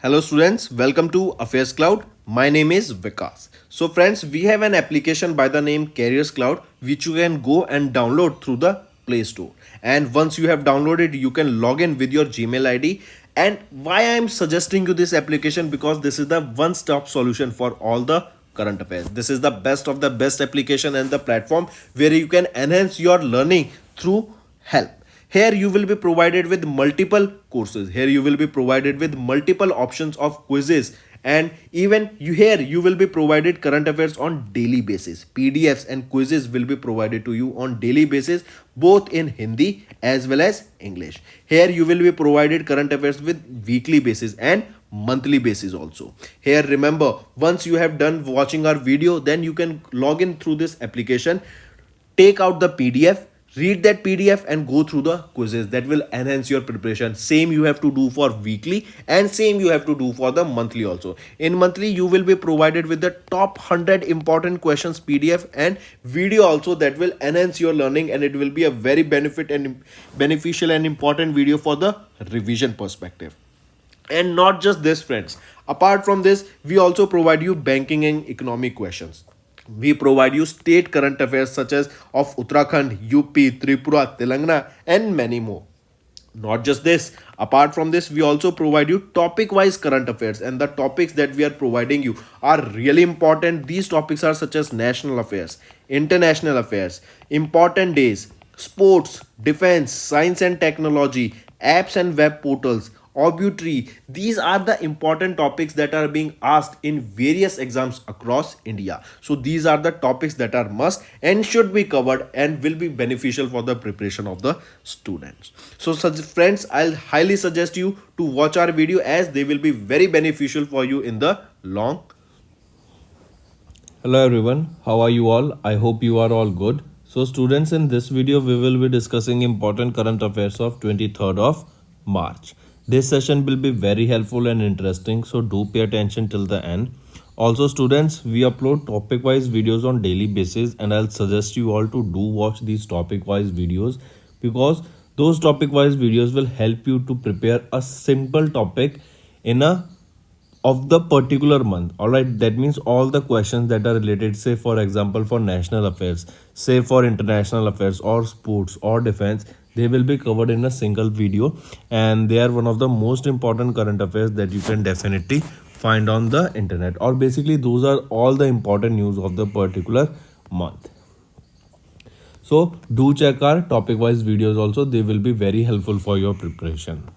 Hello students, welcome to Affairscloud. My name is Vikas. So friends, we have an application by the name Careers Cloud which you can go and download through the Play Store. And once you have downloaded, you can log in with your Gmail ID. And why I am suggesting you this application, because this is the one-stop solution for all the current affairs. This is the best of the best application and the platform where you can enhance your learning through help. Here you will be provided with multiple courses. Here you will be provided with multiple options of quizzes, and even you will be provided current affairs on daily basis. PDFs and quizzes will be provided to you on daily basis, both in Hindi as well as English. Here you will be provided current affairs with weekly basis and monthly basis also. Here remember, once you have done watching our video, then you can log in through this application, take out the PDF, read that PDF and go through the quizzes. That will enhance your preparation. Same you have to do for weekly and same you have to do for the monthly also. In monthly you will be provided with the top 100 important questions PDF and video also, that will enhance your learning, and it will be a very beneficial and important video for the revision perspective. And not just this friends, apart from this we also provide you banking and economic questions. We provide you state current affairs such as of Uttarakhand, UP, Tripura, Telangana, and many more. Not just this, apart from this we also provide you topic wise current affairs, and the topics that we are providing you are really important. These topics are such as national affairs, international affairs, important days, sports, defense, science and technology, apps and web portals, obituary. These are the important topics that are being asked in various exams across India. So these are the topics that are must and should be covered and will be beneficial for the preparation of the students. So such friends, I'll highly suggest you to watch our video, as they will be very beneficial for you in the long. Hello everyone, how are you all? I hope you are all good. So students, in this video we will be discussing important current affairs of 23rd of March. This session will be very helpful and interesting, so do pay attention till the end. Also students, we upload topic wise videos on daily basis, and I'll suggest you all to do watch these topic wise videos, because those topic wise videos will help you to prepare a simple topic in a of the particular month. All right, that means all the questions that are related, say for example for national affairs, say for international affairs or sports or defense, they will be covered in a single video, and they are one of the most important current affairs that you can definitely find on the internet, or basically those are all the important news of the particular month. So do check our topic wise videos also, they will be very helpful for your preparation.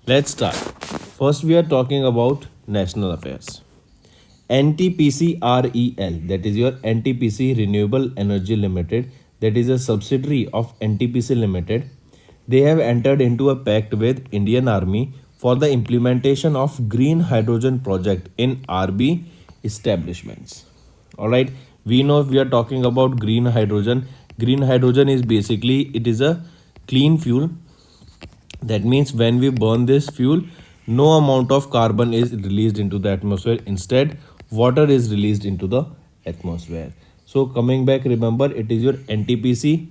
Let's start. First we are talking about national affairs. NTPC-REL, that is your NTPC Renewable Energy Limited, that is a subsidiary of NTPC Limited. They have entered into a pact with Indian Army for the implementation of green hydrogen project in RB establishments. All right, we know if we are talking about green hydrogen, green hydrogen is basically, it is a clean fuel. That means when we burn this fuel, no amount of carbon is released into the atmosphere. Instead, water is released into the atmosphere. So coming back, remember it is your NTPC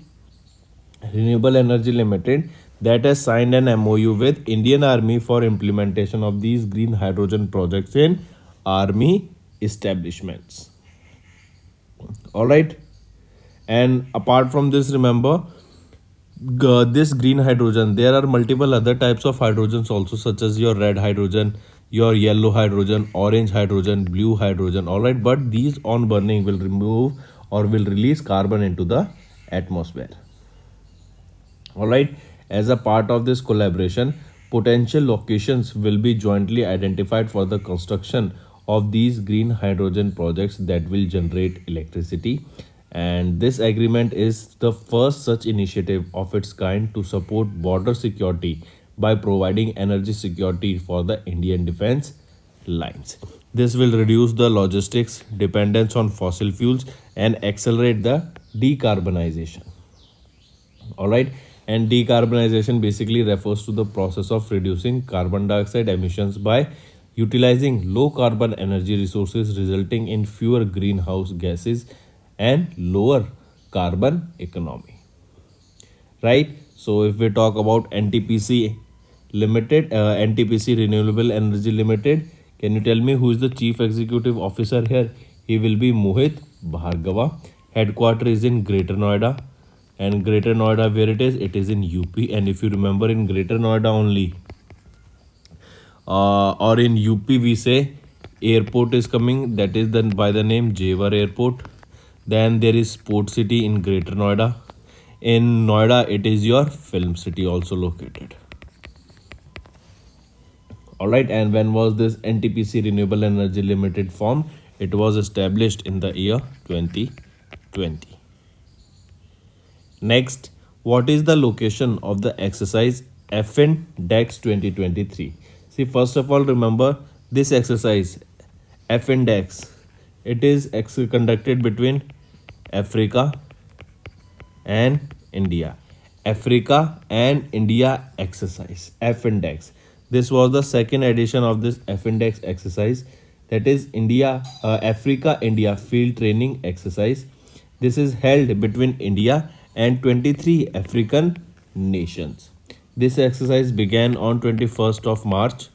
Renewable Energy Limited that has signed an MOU with Indian Army for implementation of these green hydrogen projects in army establishments. All right. And apart from this, remember, this green hydrogen, there are multiple other types of hydrogens also, such as your red hydrogen, your yellow hydrogen, orange hydrogen, blue hydrogen. All right, but these on burning will remove or will release carbon into the atmosphere. All right, as a part of this collaboration, potential locations will be jointly identified for the construction of these green hydrogen projects that will generate electricity, and this agreement is the first such initiative of its kind to support border security by providing energy security for the Indian defense lines. This will reduce the logistics dependence on fossil fuels and accelerate the decarbonization. All right, and decarbonization basically refers to the process of reducing carbon dioxide emissions by utilizing low carbon energy resources, resulting in fewer greenhouse gases and lower carbon economy, right? So if we talk about NTPC Limited, NTPC Renewable Energy Limited. Can you tell me who is the chief executive officer here? He will be Mohit Bhargava. Headquarter is in Greater Noida. And Greater Noida, where it is? It is in UP. And if you remember, in Greater Noida only, or in UP we say airport is coming, that is then by the name Jewar Airport. Then there is Sport City in Greater Noida. In Noida, it is your Film City also located. All right, and when was this NTPC Renewable Energy Limited formed? It was established in the year 2020. Next, what is the location of the exercise FN DEX 2023? See, first of all, remember this exercise FN DEX. It is conducted between Africa and India. Africa and India exercise F index. This was the second edition of this F index exercise, that is Africa India field training exercise. This is held between India and 23 African nations. This exercise began on 21st of March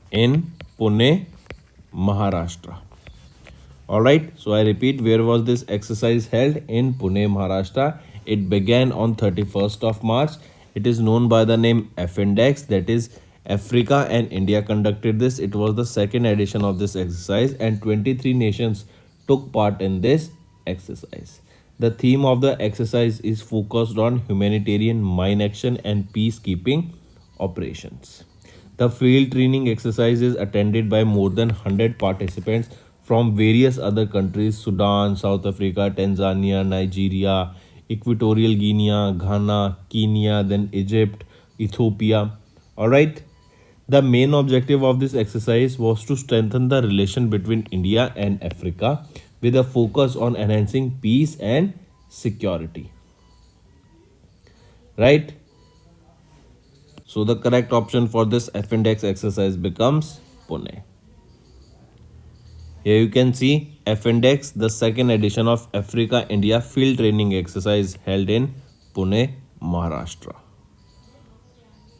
in Pune, Maharashtra. Alright, so I repeat, where was this exercise held? In Pune, Maharashtra. It began on 31st of March. It is known by the name F Index, that is Africa and India conducted this. It was the second edition of this exercise and 23 nations took part in this exercise. The theme of the exercise is focused on humanitarian mine action and peacekeeping operations. The field training exercise is attended by more than 100 participants from various other countries: Sudan, South Africa, Tanzania, Nigeria, Equatorial Guinea, Ghana, Kenya, then Egypt, Ethiopia. Alright. The main objective of this exercise was to strengthen the relation between India and Africa with a focus on enhancing peace and security. Right? So the correct option for this F index exercise becomes Pune. Here you can see F Index, the second edition of Africa India field training exercise held in Pune, Maharashtra.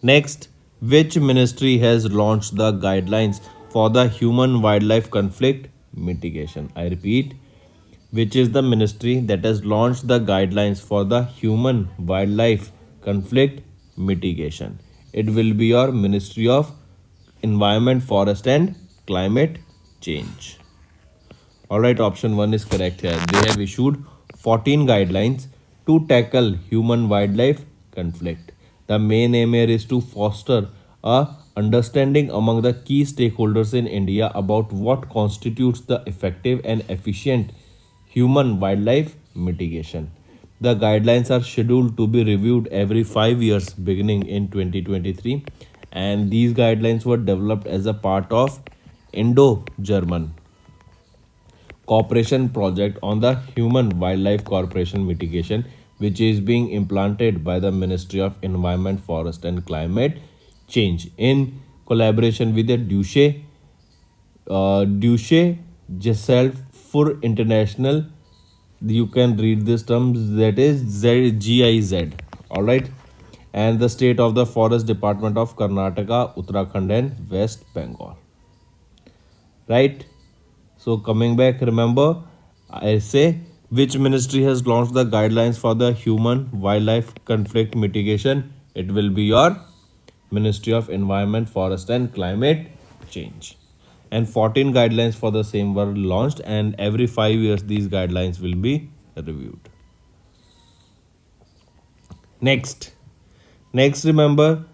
Next, which ministry has launched the guidelines for the human wildlife conflict mitigation? I repeat, which is the ministry that has launched the guidelines for the human wildlife conflict mitigation? It will be your Ministry of Environment, Forest and Climate Change. Alright, option 1 is correct here. They have issued 14 guidelines to tackle human wildlife conflict. The main aim here is to foster a understanding among the key stakeholders in India about what constitutes the effective and efficient human wildlife mitigation. The guidelines are scheduled to be reviewed every 5 years beginning in 2023, and these guidelines were developed as a part of Indo-German cooperation project on the human wildlife cooperation mitigation, which is being implemented by the Ministry of Environment, Forest and Climate Change in collaboration with the Deutsche Gesellschaft für International, you can read this term, that is GIZ. Alright, and the state of the Forest Department of Karnataka, Uttarakhand and West Bengal. Right. So coming back, remember I say which ministry has launched the guidelines for the human wildlife conflict mitigation? It will be your Ministry of Environment, Forest and Climate Change. And 14 guidelines for the same were launched, and every 5 years these guidelines will be reviewed. Next, remember,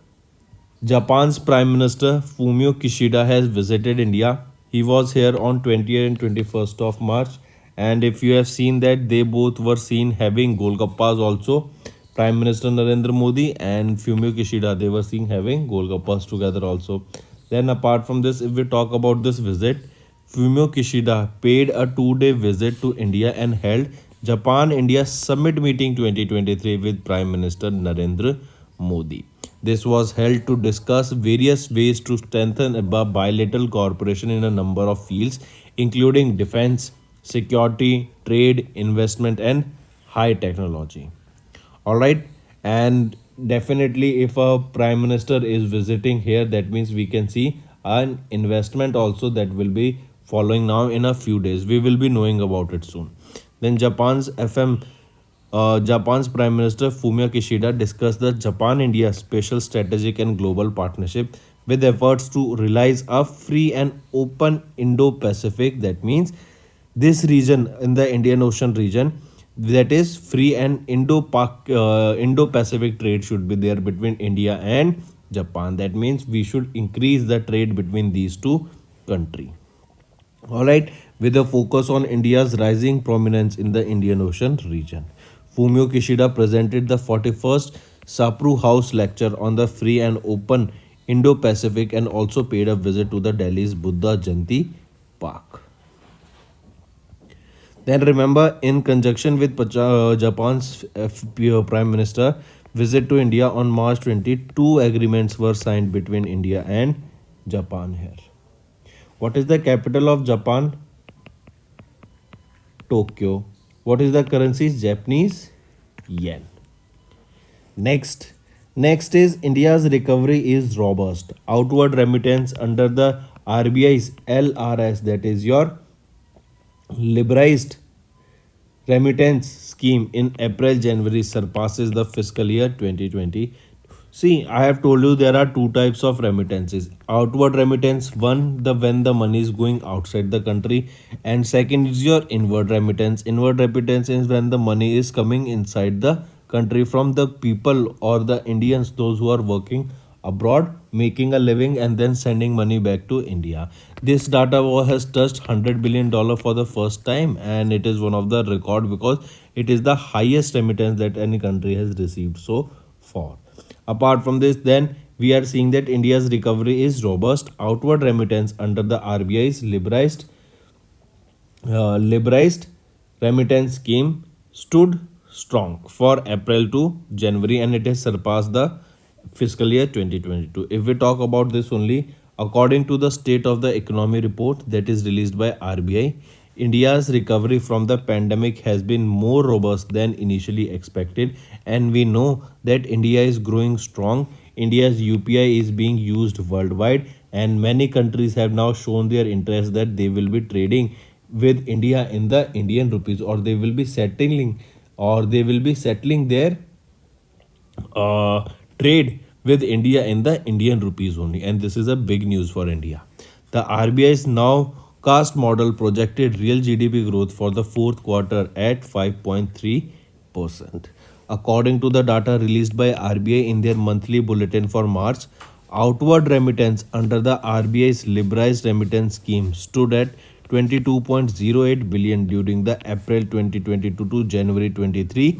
Japan's Prime Minister Fumio Kishida has visited India. He was here on 20th and 21st of March, and if you have seen that, they both were seen having golgappas also. Prime Minister Narendra Modi and Fumio Kishida, they were seen having golgappas together also. Then apart from this, if we talk about this visit, Fumio Kishida paid a 2-day visit to India and held Japan-India Summit Meeting 2023 with Prime Minister Narendra Modi. This was held to discuss various ways to strengthen bilateral cooperation in a number of fields, including defense, security, trade, investment, and high technology. Alright, and definitely, if a prime minister is visiting here, that means we can see an investment also that will be following now in a few days. We will be knowing about it soon. Then Japan's Prime Minister Fumio Kishida discussed the Japan-India Special Strategic and Global Partnership with efforts to realize a free and open Indo-Pacific. That means this region in the Indian Ocean region, that is free and Indo-Pacific trade should be there between India and Japan. That means we should increase the trade between these two countries. All right, with a focus on India's rising prominence in the Indian Ocean region. Fumio Kishida presented the 41st Sapru House lecture on the free and open Indo-Pacific and also paid a visit to the Delhi's Buddha Jayanti Park. Then remember, in conjunction with Japan's Prime Minister visit to India on March 22, agreements were signed between India and Japan here. What is the capital of Japan? Tokyo. What is the currency? Japanese yen. Next. Next is India's recovery is robust. Outward remittance under the RBI's LRS, that is your liberalized remittance scheme in April January surpasses the fiscal year 2020. See, I have told you there are two types of remittances. Outward remittance, one, the when the money is going outside the country, and second is your inward remittance. Inward remittance is when the money is coming inside the country from the people or the Indians, those who are working abroad, making a living and then sending money back to India. This data has touched $100 billion for the first time, and it is one of the record because it is the highest remittance that any country has received so far. Apart from this, then we are seeing that India's recovery is robust. Outward remittance under the RBI's liberalized remittance scheme stood strong for April to January, and it has surpassed the fiscal year 2022. If we talk about this only, according to the State of the Economy report that is released by RBI, India's recovery from the pandemic has been more robust than initially expected, and we know that India is growing strong. India's UPI is being used worldwide, and many countries have now shown their interest that they will be trading with India in the Indian rupees, or they will be settling their trade with India in the Indian rupees only, and this is a big news for India. The RBI's now cast model projected real GDP growth for the fourth quarter at 5.3%. According to the data released by RBI in their monthly bulletin for March, outward remittance under the RBI's liberalized remittance scheme stood at 22.08 billion during the April 2022 to January 23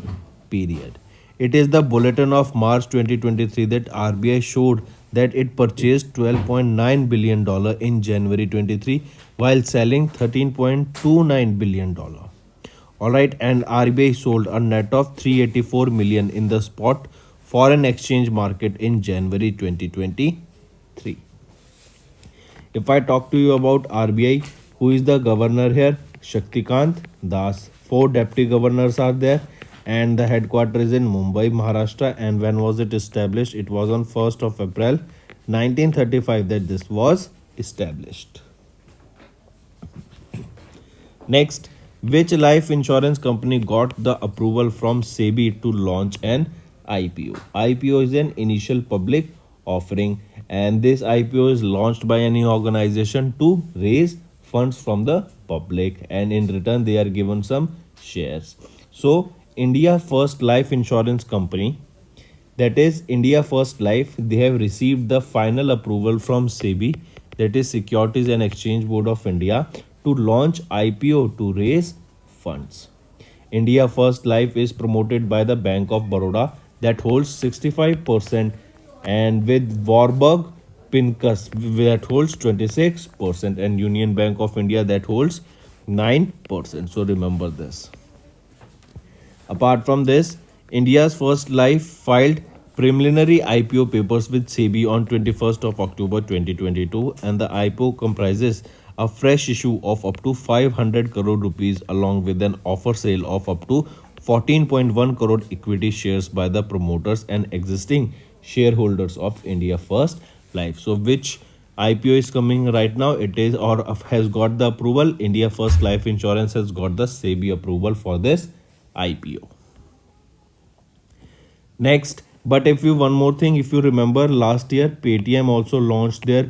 period. It is the bulletin of March 2023 that RBI showed that it purchased $12.9 billion in January 23 while selling $13.29 billion. Alright, and RBI sold a net of 384 million in the spot foreign exchange market in January 2023. If I talk to you about RBI, who is the governor here? Shaktikant Das. 4 deputy governors are there, and the headquarters is in Mumbai, Maharashtra. And when was it established? It was on 1st of April 1935 that this was established. Next, which life insurance company got the approval from SEBI to launch an IPO? IPO is an initial public offering, and this IPO is launched by any organization to raise funds from the public, and in return they are given some shares. So India First Life Insurance Company, that is India First Life, they have received the final approval from SEBI, that is Securities and Exchange Board of India, to launch IPO to raise funds. India First Life is promoted by the Bank of Baroda that holds 65%, and with Warburg Pincus that holds 26%, and Union Bank of India that holds 9%. So remember this. Apart from this, India's First Life filed preliminary IPO papers with SEBI on 21st of October 2022, and the IPO comprises a fresh issue of up to 500 crore rupees along with an offer sale of up to 14.1 crore equity shares by the promoters and existing shareholders of India First Life. So which IPO is coming right now? It is or has got the approval. India First Life Insurance has got the SEBI approval for this IPO. Next, but if you one more thing, if you remember last year, Paytm also launched their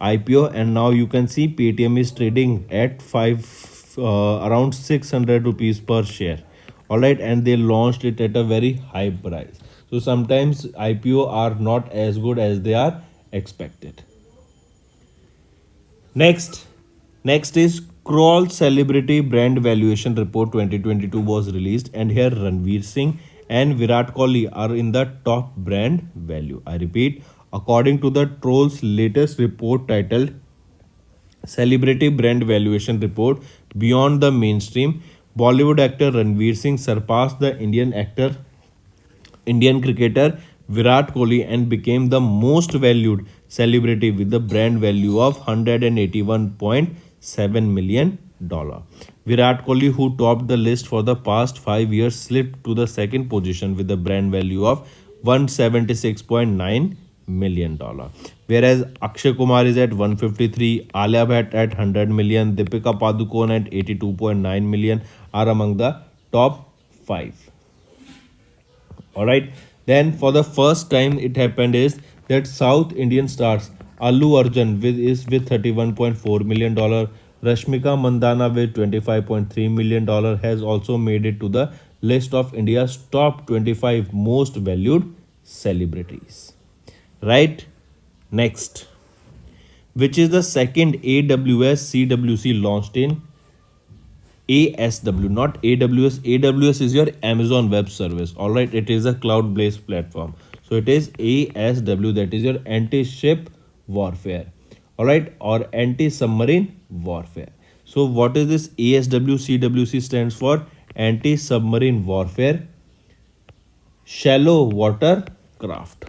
IPO, and now you can see Paytm is trading at around 600 rupees per share. All right, and they launched it at a very high price. So sometimes IPO are not as good as they are expected. Next, next is Kroll Celebrity Brand Valuation Report 2022 was released, and here Ranveer Singh and Virat Kohli are in the top brand value. I repeat, according to the Troll's latest report titled Celebrity Brand Valuation Report, beyond the mainstream, Bollywood actor Ranveer Singh surpassed the Indian cricketer Virat Kohli and became the most valued celebrity with a brand value of $181.7 million. Virat Kohli, who topped the list for the past 5 years, slipped to the second position with a brand value of $176.9 million. Whereas Akshay Kumar is at 153, Alia Bhatt at 100 million, Deepika Padukone at 82.9 million are among the top 5. All right, then for the first time it happened is that South Indian stars Allu Arjun with 31.4 million dollar, Rashmika Mandana with 25.3 million dollar has also made it to the list of India's top 25 most valued celebrities. Right, next, which is the second AWS CWC launched in ASW, not AWS. AWS is your Amazon Web Service. All right, it is a cloud-based platform. So it is ASW, that is your anti-ship warfare. All right, or anti-submarine warfare. So what is this ASW CWC stands for? Anti-submarine warfare, shallow water craft.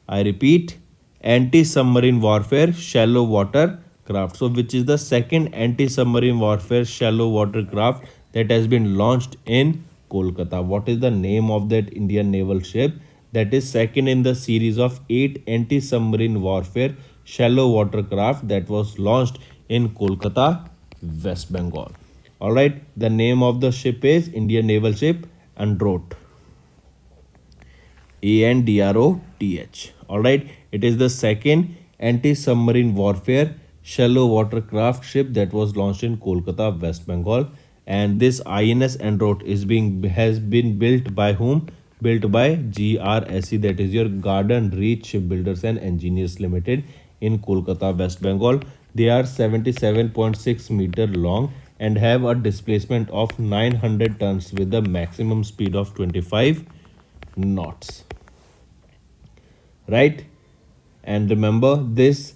I repeat, anti-submarine warfare, shallow water craft. So which is the second anti-submarine warfare shallow water craft that has been launched in Kolkata. What is the name of that Indian naval ship that is second in the series of 8 anti-submarine warfare shallow water craft that was launched in Kolkata, West Bengal? All right, the name of the ship is Indian naval ship Androth. ANDROTH. All right, it is the second anti-submarine warfare shallow watercraft ship that was launched in Kolkata, West Bengal. And this INS Androth has been built by whom? Built by GRSE, that is your Garden Reach Shipbuilders and Engineers Limited in Kolkata, West Bengal. They are 77.6 meter long and have a displacement of 900 tons with a maximum speed of 25 knots. Right, and remember this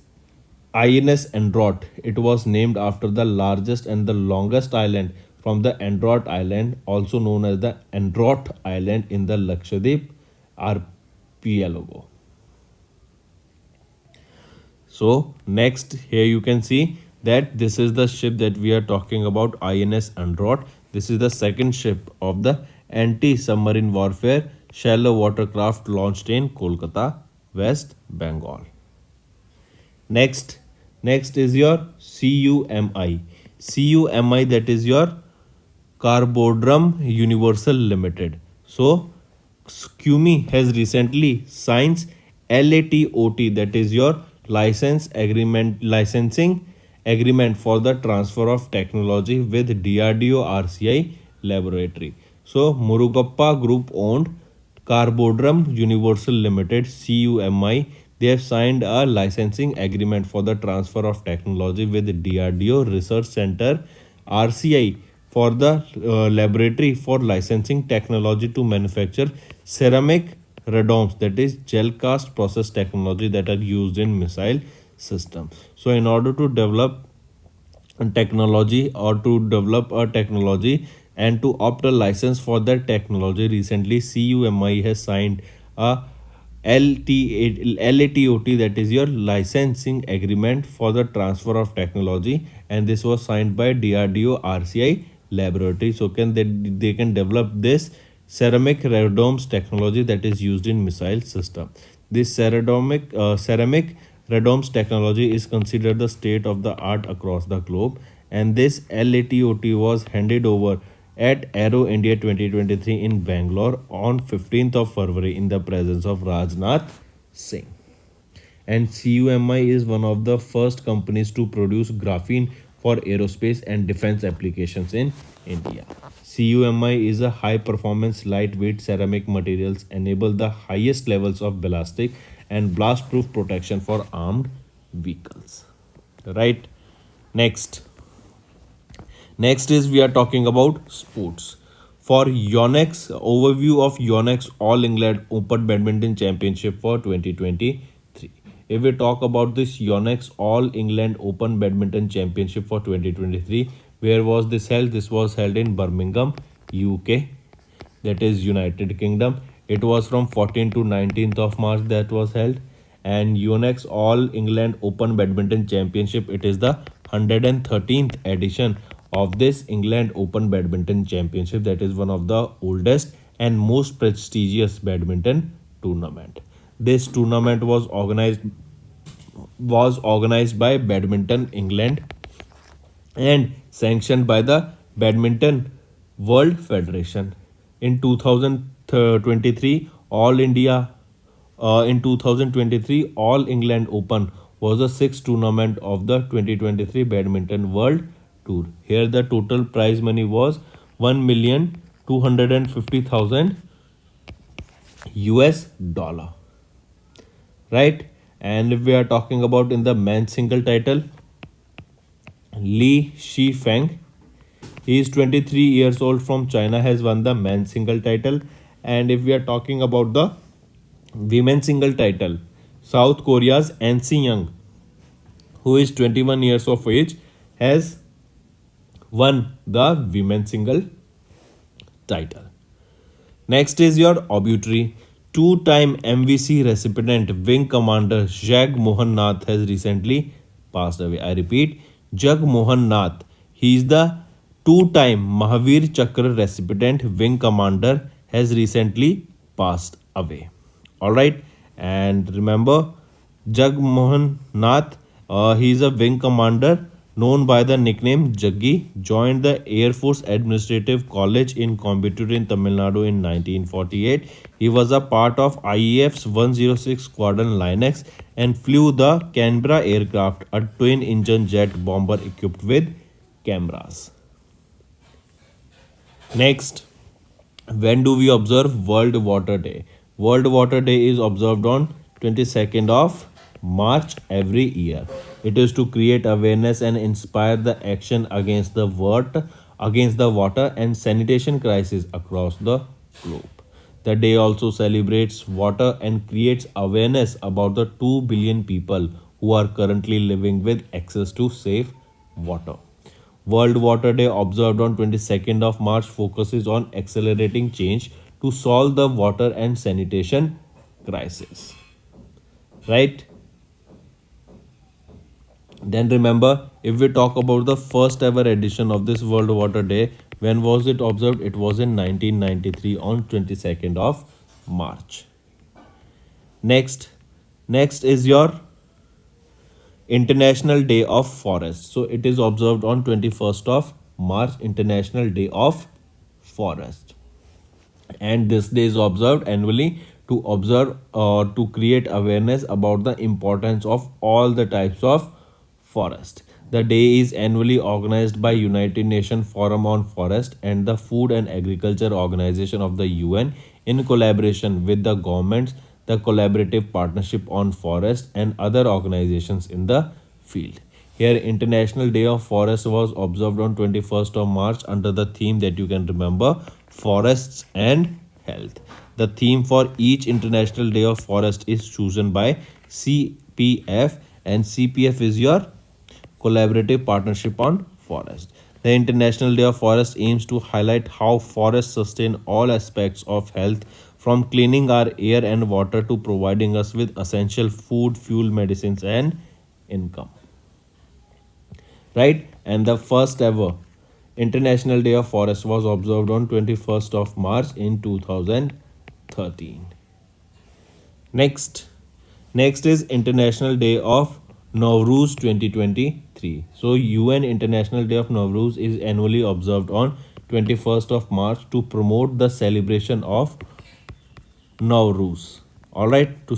INS Androth, it was named after the largest and the longest island from the Androth Island, also known as the Androth Island in the Lakshadweep archipelago. So next, here you can see that this is the ship that we are talking about, INS Androth. This is the second ship of the anti-submarine warfare shallow watercraft launched in Kolkata, West Bengal. Next is your CUMI. CUMI, that is your Carbodrum Universal Limited. So Cumi has recently signed LATOT, that is your licensing agreement for the transfer of technology with DRDO RCI laboratory. So Murugappa Group owned Carbodrum Universal Limited CUMI, they have signed a licensing agreement for the transfer of technology with DRDO Research Center RCI for the laboratory for licensing technology to manufacture ceramic radomes, that is gel cast process technology that are used in missile systems. So in order to develop technology and to opt a license for that technology, recently CUMI has signed a LATOT, that is your licensing agreement for the transfer of technology, and this was signed by DRDO RCI laboratory. So they can develop this ceramic radomes technology that is used in missile system. This ceramic radomes technology is considered the state of the art across the globe, and this LATOT was handed over at Aero India 2023 in Bangalore on 15th of February in the presence of Rajnath Singh. And Cumi is one of the first companies to produce graphene for aerospace and defense applications in India. Cumi is a high performance lightweight ceramic materials enable the highest levels of ballistic and blast proof protection for armed vehicles. Right? Next. Next is we are talking about sports. For Yonex, overview of Yonex All England Open Badminton Championship for 2023. If we talk about this Yonex All England Open Badminton Championship for 2023, where was this held? This was held in Birmingham, UK, that is United Kingdom. It was from 14th to 19th of March that was held. And Yonex All England Open Badminton Championship, it is the 113th edition of this England Open Badminton Championship, that is one of the oldest and most prestigious badminton tournament. This tournament was organized by Badminton England and sanctioned by the Badminton World Federation. In 2023, in 2023, All England Open was the sixth tournament of the 2023 Badminton World Tour. Here, the total prize money was 1,250,000 US dollar. Right? And if we are talking about in the men's single title, Li Shifeng, he is 23 years old from China, has won the men's single title. And if we are talking about the women's single title, South Korea's Ansi Young, who is 21 years of age, has won the women's single title. Next is your obituary. Two-time MVC recipient Wing Commander Jag Mohan Nath has recently passed away. I repeat, Jag Mohan Nath. He is the two-time Mahavir Chakra recipient Wing Commander, has recently passed away. Alright, and remember, Jag Mohan Nath, he is a Wing Commander known by the nickname Jaggi, joined the Air Force Administrative College in Coimbatore in Tamil Nadu in 1948. He was a part of IAF's 106 Squadron Linux and flew the Canberra aircraft, a twin-engine jet bomber equipped with cameras. Next, when do we observe World Water Day? World Water Day is observed on 22nd of March every year. It is to create awareness and inspire the action against the water and sanitation crisis across the globe. The day also celebrates water and creates awareness about the 2 billion people who are currently living with access to safe water. World Water Day observed on 22nd of March focuses on accelerating change to solve the water and sanitation crisis. Right? Then remember, if we talk about the first ever edition of this World Water Day, when was it observed? It was in 1993 on 22nd of March. Next is your International Day of Forest. So it is observed on 21st of March, International Day of Forest. And this day is observed annually to observe or to create awareness about the importance of all the types of forest. The day is annually organized by United Nations Forum on Forest and the Food and Agriculture Organization of the UN in collaboration with the governments, the Collaborative Partnership on Forest and other organizations in the field. Here, International Day of Forest was observed on 21st of March under the theme that you can remember, Forests and Health. The theme for each International Day of Forest is chosen by CPF, and CPF is your Collaborative Partnership on Forest. The International Day of Forest aims to highlight how forests sustain all aspects of health, from cleaning our air and water to providing us with essential food, fuel, medicines, and income. Right? And the first ever International Day of Forest was observed on 21st of March in 2013. Next, next is International Day of Nowruz 2023. So UN International Day of Nowruz is annually observed on 21st of March to promote the celebration of Nowruz. All right, to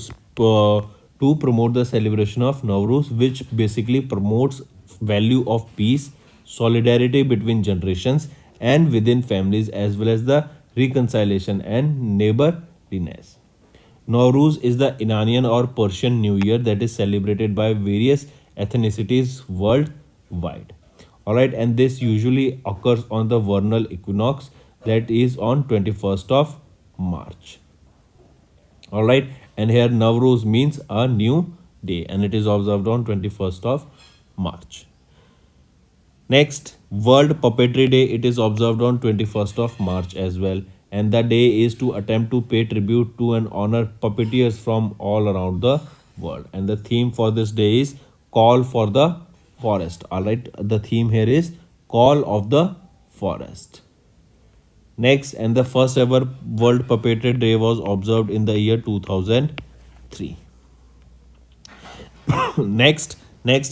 promote the celebration of Nowruz, which basically promotes value of peace, solidarity between generations and within families, as well as the reconciliation and neighborliness. Nowruz is the Iranian or Persian New Year that is celebrated by various ethnicities worldwide. Alright, and this usually occurs on the vernal equinox that is on 21st of March. Alright, and here Nowruz means a new day and it is observed on 21st of March. Next, World Puppetry Day. It is observed on 21st of March as well. And the day is to attempt to pay tribute to and honor puppeteers from all around the world. And the theme for this day is Call for the Forest. Alright, the theme here is Call of the Forest. Next, and the first ever World Puppetry Day was observed in the year 2003. Next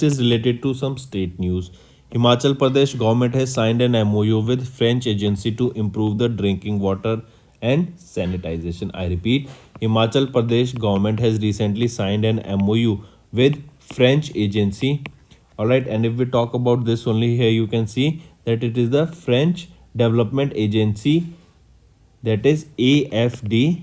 is related to some state news. Himachal Pradesh government has signed an MOU with French agency to improve the drinking water and sanitization. I repeat, Himachal Pradesh government has recently signed an MOU with French agency. All right, and if we talk about this only here, you can see that it is the French Development Agency, that is AFD,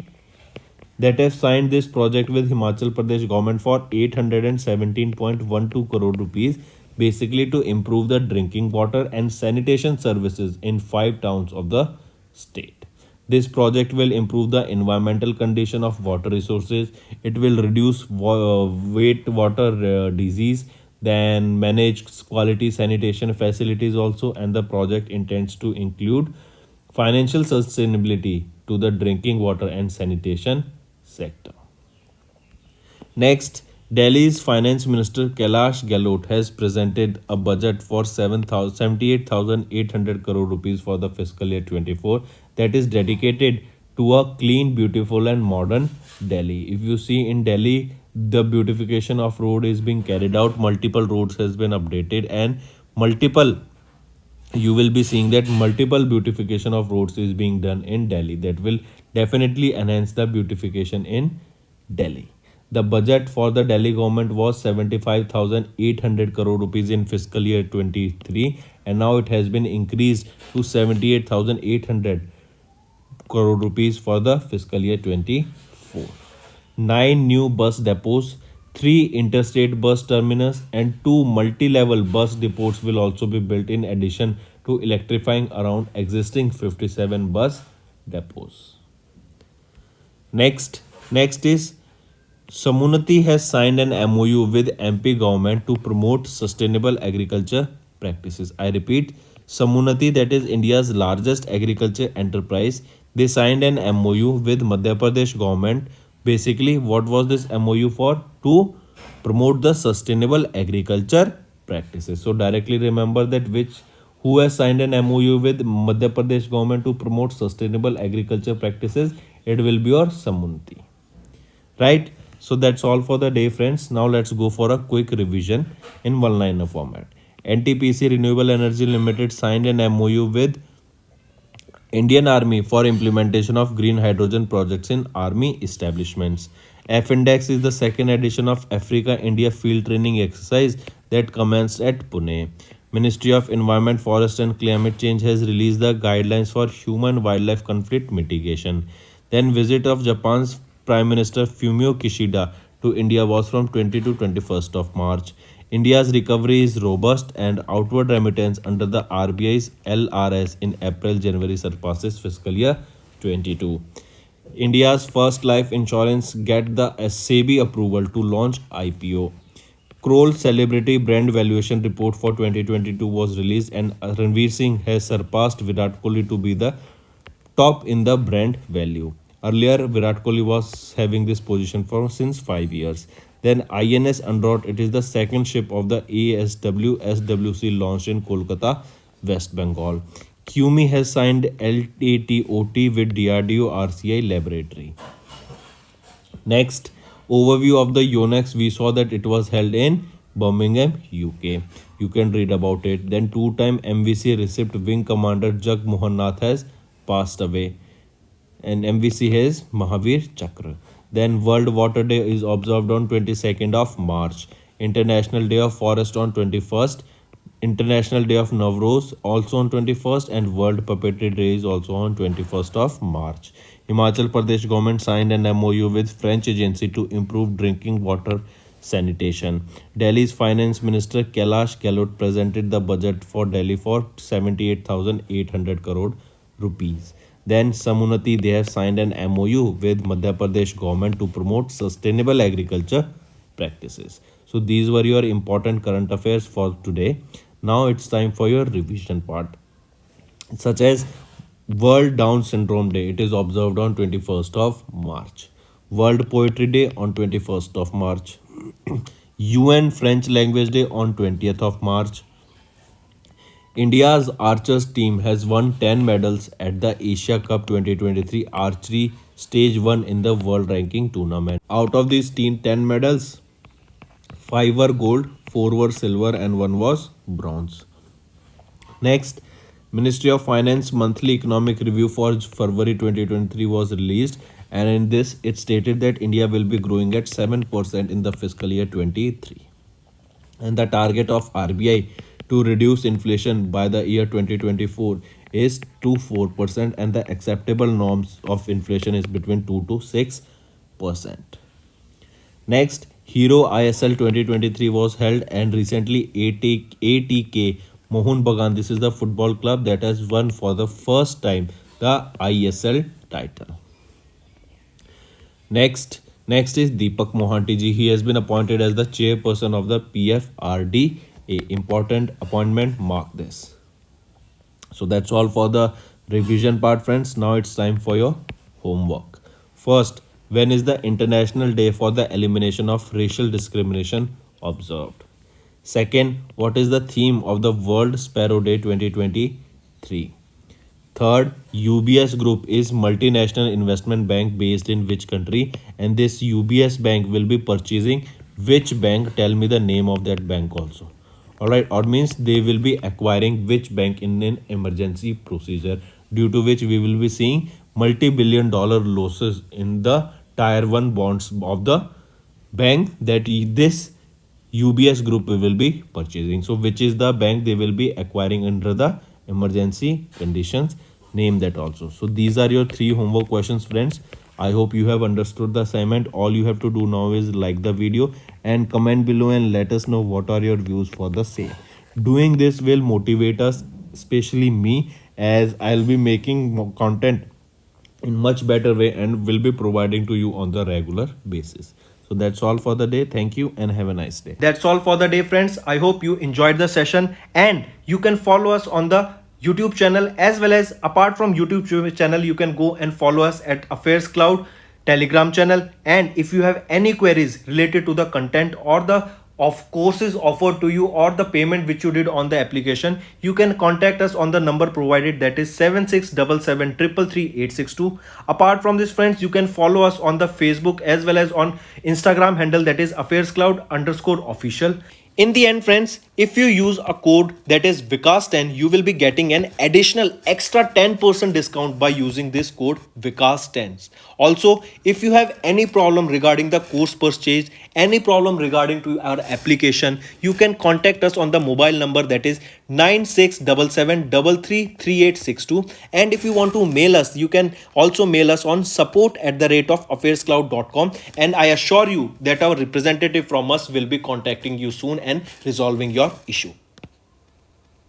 that have signed this project with Himachal Pradesh government for 817.12 crore rupees, basically to improve the drinking water and sanitation services in 5 towns of the state. This project will improve the environmental condition of water resources. It will reduce weight water disease, then manage quality sanitation facilities also, and the project intends to include financial sustainability to the drinking water and sanitation sector. Next, Delhi's Finance Minister Kailash Gehlot has presented a budget for 78,800 crore rupees for the fiscal year 24 that is dedicated to a clean, beautiful and modern Delhi. If you see in Delhi, the beautification of road is being carried out, multiple roads has been updated, and multiple you will be seeing that multiple beautification of roads is being done in Delhi that will definitely enhance the beautification in Delhi. The budget for the Delhi government was 75,800 crore rupees in fiscal year 23 and now it has been increased to 78,800 crore rupees for the fiscal year 24. 9 new bus depots, 3 interstate bus terminus and 2 multi-level bus depots will also be built in addition to electrifying around existing 57 bus depots. Next is Samunati has signed an MOU with MP government to promote sustainable agriculture practices. I repeat, Samunati, that is India's largest agriculture enterprise, they signed an MOU with Madhya Pradesh government. Basically, what was this MOU for? To promote the sustainable agriculture practices. So directly remember that who has signed an MOU with Madhya Pradesh government to promote sustainable agriculture practices? It will be your Samunati. Right? So that's all for the day, friends. Now let's go for a quick revision in one-liner format. NTPC Renewable Energy Limited signed an MOU with Indian Army for implementation of green hydrogen projects in army establishments. F-Index is the second edition of Africa-India field training exercise that commenced at Pune. Ministry of Environment, Forest and Climate Change has released the guidelines for human-wildlife conflict mitigation. Then visit of Japan's Prime Minister Fumio Kishida to India was from 20 to 21st of March. India's recovery is robust and outward remittance under the RBI's LRS in April-January surpasses fiscal year 22. India's first life insurance get the SEBI approval to launch IPO. Kroll Celebrity Brand Valuation Report for 2022 was released and Ranveer Singh has surpassed Virat Kohli to be the top in the brand value. Earlier, Virat Kohli was having this position for since 5 years. Then INS Androt, it is the second ship of the ASW SWC launched in Kolkata West Bengal. Cumi has signed LATOT with DRDO RCI laboratory. Next, overview of the Yonex. We saw that it was held in Birmingham, UK. You can read about it. Then two-time MVC recipient Wing Commander Jag Mohan Nath has passed away. And MVC has Mahavir Chakra. Then World Water Day is observed on 22nd of March. International Day of Forest on 21st. International Day of Navroz also on 21st, and World Puppetry Day is also on 21st of March. Himachal Pradesh government signed an MOU with French agency to improve drinking water sanitation. Delhi's Finance Minister Kailash Gehlot presented the budget for Delhi for 78,800 crore rupees. Then Samunati, they have signed an MOU with Madhya Pradesh government to promote sustainable agriculture practices. So these were your important current affairs for today. Now it's time for your revision part, such as World Down Syndrome Day. It is observed on 21st of March. World Poetry Day on 21st of March. UN French Language Day on 20th of March. India's archers team has won 10 medals at the Asia Cup 2023 Archery Stage 1 in the World Ranking Tournament. Out of these 10 medals, 5 were gold, 4 were silver, and 1 was bronze. Next, Ministry of Finance monthly economic review for February 2023 was released, and in this it stated that India will be growing at 7% in the fiscal year 23. And the target of RBI to reduce inflation by the year 2024 is to 4%, and the acceptable norms of inflation is between 2 to 6%. Next, Hero ISL 2023 was held, and recently ATK Mohun Bagan, this is the football club that has won for the first time the ISL title. Next is Deepak Mohanty ji. He has been appointed as the chairperson of the PFRDA. Important appointment, mark this. So that's all for the revision part, friends. Now it's time for your homework. First, when is the International Day for the Elimination of Racial Discrimination observed? Second, what is the theme of the World Sparrow Day 2023? Third, UBS Group is multinational investment bank based in which country, and this UBS bank will be purchasing which bank? Tell me the name of that bank also. Alright, or means they will be acquiring which bank in an emergency procedure, due to which we will be seeing multi-billion-dollar losses in the tier 1 bonds of the bank that this UBS Group will be purchasing. So which is the bank they will be acquiring under the emergency conditions? Name that also. So these are your 3 homework questions, friends. I hope you have understood the assignment. All you have to do now is like the video and comment below and let us know what are your views for the same. Doing this will motivate us, especially me, as I'll be making content in much better way and will be providing to you on the regular basis. So that's all for the day. Thank you and have a nice day. That's all for the day, friends. I hope you enjoyed the session, and you can follow us on the YouTube channel, as well as apart from YouTube channel, you can go and follow us at Affairscloud Telegram channel. And if you have any queries related to the content or the courses offered to you or the payment which you did on the application, you can contact us on the number provided, that is 7677333862. Apart from this, friends, you can follow us on the Facebook as well as on Instagram handle, that is Affairscloud_official. In the end, friends, if you use a code that is Vikas10, you will be getting an additional extra 10% discount by using this code Vikas10. Also, if you have any problem regarding the course purchase, any problem regarding to our application, you can contact us on the mobile number, that is 9677333862. And if you want to mail us, you can also mail us on support@affairscloud.com, and I assure you that our representative from us will be contacting you soon and resolving your issue.